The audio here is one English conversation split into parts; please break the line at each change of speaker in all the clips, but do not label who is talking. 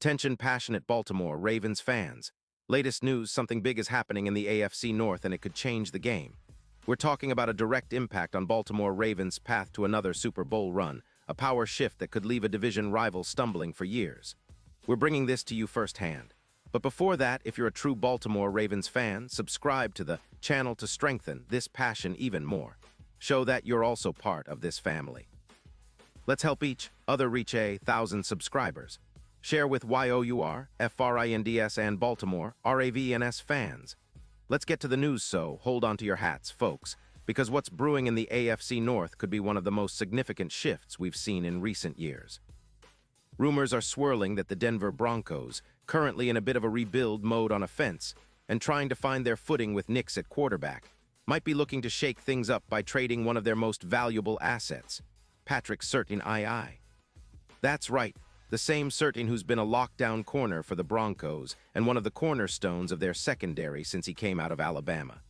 Attention passionate Baltimore Ravens fans. Latest news, something big is happening in the AFC North and it could change the game. We're talking about a direct impact on Baltimore Ravens' path to another Super Bowl run, a power shift that could leave a division rival stumbling for years. We're bringing this to you firsthand. But before that, if you're a true Baltimore Ravens fan, subscribe to the channel to strengthen this passion even more. Show that you're also part of this family. Let's help each other reach 1,000 subscribers. Share with YOUR, FRINDS and Baltimore, RAVENS fans. Let's get to the news, so hold on to your hats, folks, because what's brewing in the AFC North could be one of the most significant shifts we've seen in recent years. Rumors are swirling that the Denver Broncos, currently in a bit of a rebuild mode on offense and trying to find their footing with Nix at quarterback, might be looking to shake things up by trading one of their most valuable assets, Patrick Surtain II. That's right. The same Surtain who's been a lockdown corner for the Broncos and one of the cornerstones of their secondary since he came out of Alabama.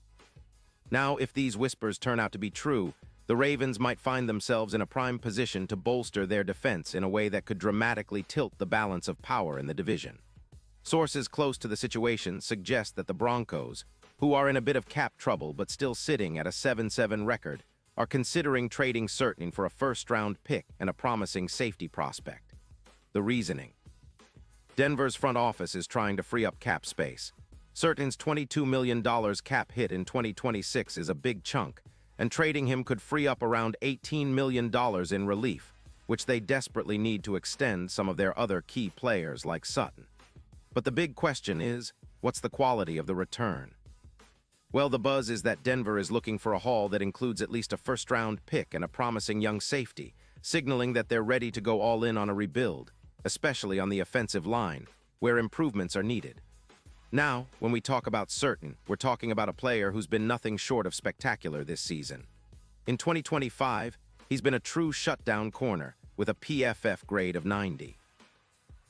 Now, if these whispers turn out to be true, the Ravens might find themselves in a prime position to bolster their defense in a way that could dramatically tilt the balance of power in the division. Sources close to the situation suggest that the Broncos, who are in a bit of cap trouble but still sitting at a 7-7 record, are considering trading Surtain for a first-round pick and a promising safety prospect. The reasoning. Denver's front office is trying to free up cap space. Surtain's $22 million cap hit in 2026 is a big chunk, and trading him could free up around $18 million in relief, which they desperately need to extend some of their other key players like Sutton. But the big question is, what's the quality of the return? Well, the buzz is that Denver is looking for a haul that includes at least a first-round pick and a promising young safety, signaling that they're ready to go all in on a rebuild, especially on the offensive line, where improvements are needed. Now, when we talk about Surtain, we're talking about a player who's been nothing short of spectacular this season. In 2025, he's been a true shutdown corner with a PFF grade of 90.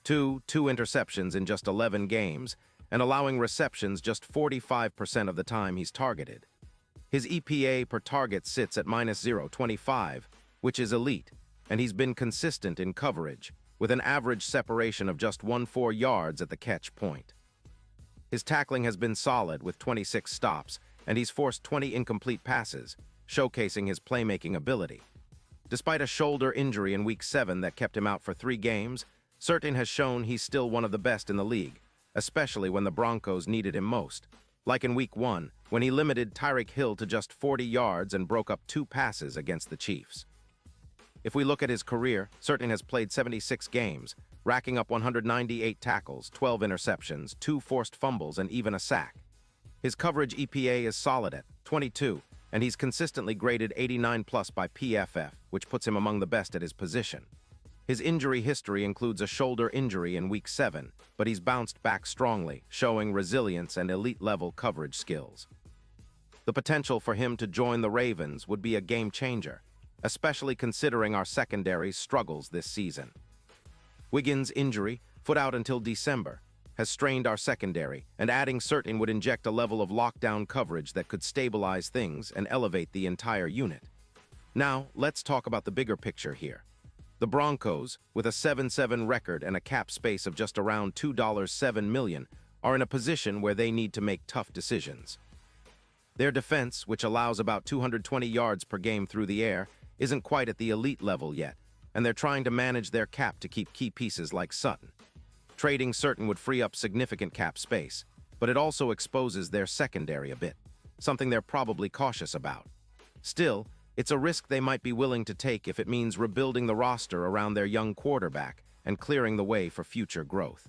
Two interceptions in just 11 games, and allowing receptions just 45% of the time he's targeted. His EPA per target sits at -0.25, which is elite, and he's been consistent in coverage, with an average separation of just 1.4 yards at the catch point. His tackling has been solid with 26 stops, and he's forced 20 incomplete passes, showcasing his playmaking ability. Despite a shoulder injury in Week 7 that kept him out for 3 games, Surtain has shown he's still one of the best in the league, especially when the Broncos needed him most, like in Week 1, when he limited Tyreek Hill to just 40 yards and broke up 2 passes against the Chiefs. If we look at his career, Surtain has played 76 games, racking up 198 tackles, 12 interceptions, 2 forced fumbles, and even a sack. His coverage EPA is solid at 22, and he's consistently graded 89+ by PFF, which puts him among the best at his position. His injury history includes a shoulder injury in Week 7, but he's bounced back strongly, showing resilience and elite-level coverage skills. The potential for him to join the Ravens would be a game-changer, especially considering our secondary's struggles this season. Wiggins' injury, foot out until December, has strained our secondary, and adding Surtain would inject a level of lockdown coverage that could stabilize things and elevate the entire unit. Now, let's talk about the bigger picture here. The Broncos, with a 7-7 record and a cap space of just around $2.7 million, are in a position where they need to make tough decisions. Their defense, which allows about 220 yards per game through the air, isn't quite at the elite level yet, and they're trying to manage their cap to keep key pieces like Sutton. Trading Surtain would free up significant cap space, but it also exposes their secondary a bit, something they're probably cautious about. Still, it's a risk they might be willing to take if it means rebuilding the roster around their young quarterback and clearing the way for future growth.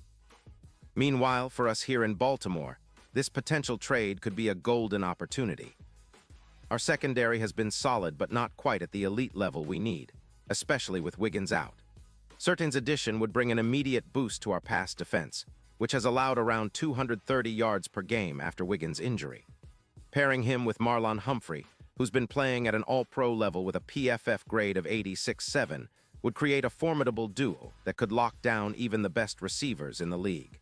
Meanwhile, for us here in Baltimore, this potential trade could be a golden opportunity. Our secondary has been solid but not quite at the elite level we need, especially with Wiggins out. Surtain's addition would bring an immediate boost to our pass defense, which has allowed around 230 yards per game after Wiggins' injury. Pairing him with Marlon Humphrey, who's been playing at an all-pro level with a PFF grade of 86.7, would create a formidable duo that could lock down even the best receivers in the league.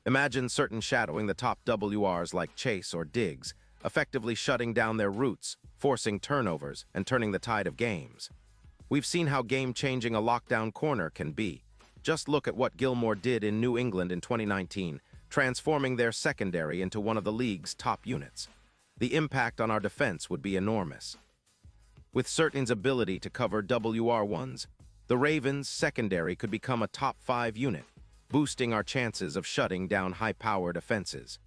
Imagine Surtain shadowing the top WRs like Chase or Diggs, effectively shutting down their routes, forcing turnovers, and turning the tide of games. We've seen how game-changing a lockdown corner can be, Just look at what Gilmore did in New England in 2019, transforming their secondary into one of the league's top units. The impact on our defense would be enormous. With Surtain's ability to cover WR1s, the Ravens' secondary could become a top 5 unit, boosting our chances of shutting down high-powered offenses.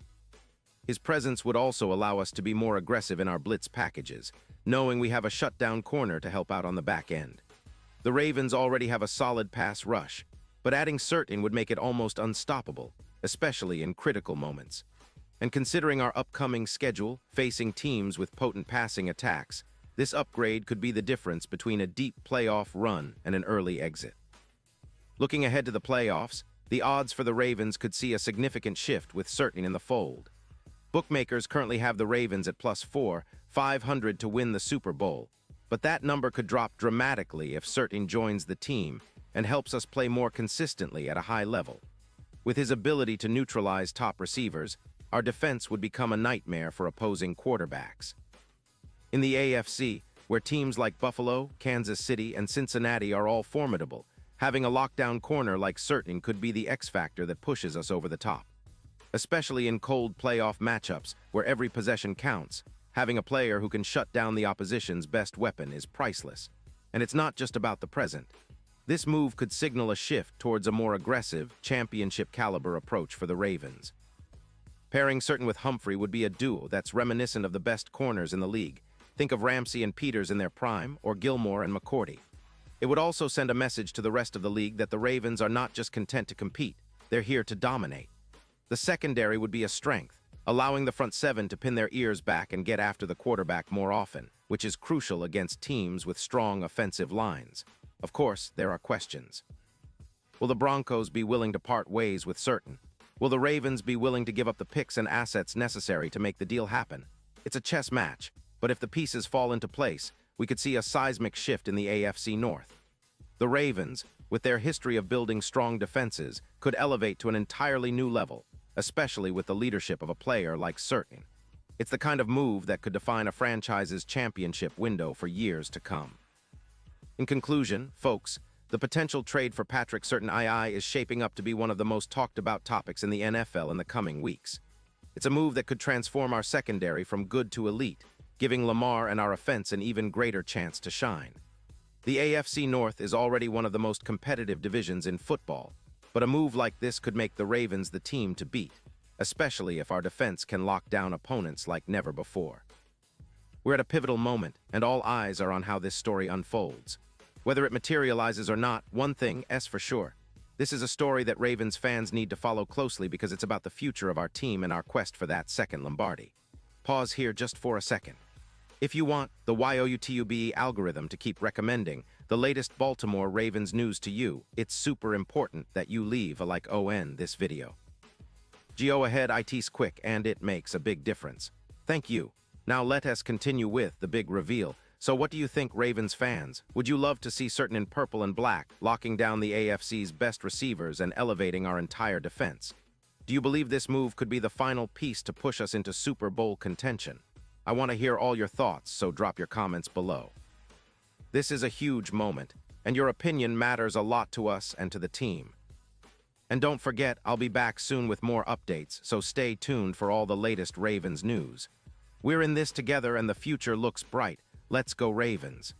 His presence would also allow us to be more aggressive in our blitz packages, knowing we have a shutdown corner to help out on the back end. The Ravens already have a solid pass rush, but adding Surtain would make it almost unstoppable, especially in critical moments. And considering our upcoming schedule, facing teams with potent passing attacks, this upgrade could be the difference between a deep playoff run and an early exit. Looking ahead to the playoffs, the odds for the Ravens could see a significant shift with Surtain in the fold. Bookmakers currently have the Ravens at +4,500 to win the Super Bowl, but that number could drop dramatically if Surtain joins the team and helps us play more consistently at a high level. With his ability to neutralize top receivers, our defense would become a nightmare for opposing quarterbacks. In the AFC, where teams like Buffalo, Kansas City, and Cincinnati are all formidable, having a lockdown corner like Surtain could be the X factor that pushes us over the top. Especially in cold playoff matchups where every possession counts, having a player who can shut down the opposition's best weapon is priceless. And it's not just about the present. This move could signal a shift towards a more aggressive, championship-caliber approach for the Ravens. Pairing Surtain with Humphrey would be a duo that's reminiscent of the best corners in the league. Think of Ramsey and Peters in their prime, or Gilmore and McCourty. It would also send a message to the rest of the league that the Ravens are not just content to compete, they're here to dominate. The secondary would be a strength, allowing the front seven to pin their ears back and get after the quarterback more often, which is crucial against teams with strong offensive lines. Of course, there are questions. Will the Broncos be willing to part ways with Surtain? Will the Ravens be willing to give up the picks and assets necessary to make the deal happen? It's a chess match, but if the pieces fall into place, we could see a seismic shift in the AFC North. The Ravens, with their history of building strong defenses, could elevate to an entirely new level, especially with the leadership of a player like Surtain. It's the kind of move that could define a franchise's championship window for years to come. In conclusion, folks, the potential trade for Patrick Surtain is shaping up to be one of the most talked about topics in the NFL in the coming weeks. It's a move that could transform our secondary from good to elite, giving Lamar and our offense an even greater chance to shine. The AFC North is already one of the most competitive divisions in football, but a move like this could make the Ravens the team to beat, especially if our defense can lock down opponents like never before. We're at a pivotal moment, and all eyes are on how this story unfolds. Whether it materializes or not, one thing is for sure. This is a story that Ravens fans need to follow closely because it's about the future of our team and our quest for that second Lombardi. Pause here just for a second. If you want the YouTube algorithm to keep recommending the latest Baltimore Ravens news to you, it's super important that you leave a like on this video. Go ahead, it's quick and it makes a big difference. Thank you. Now let us continue with the big reveal. So what do you think, Ravens fans? Would you love to see Surtain in purple and black, locking down the AFC's best receivers and elevating our entire defense? Do you believe this move could be the final piece to push us into Super Bowl contention? I want to hear all your thoughts, so drop your comments below. This is a huge moment, and your opinion matters a lot to us and to the team. And don't forget, I'll be back soon with more updates, so stay tuned for all the latest Ravens news. We're in this together and the future looks bright. Let's go Ravens.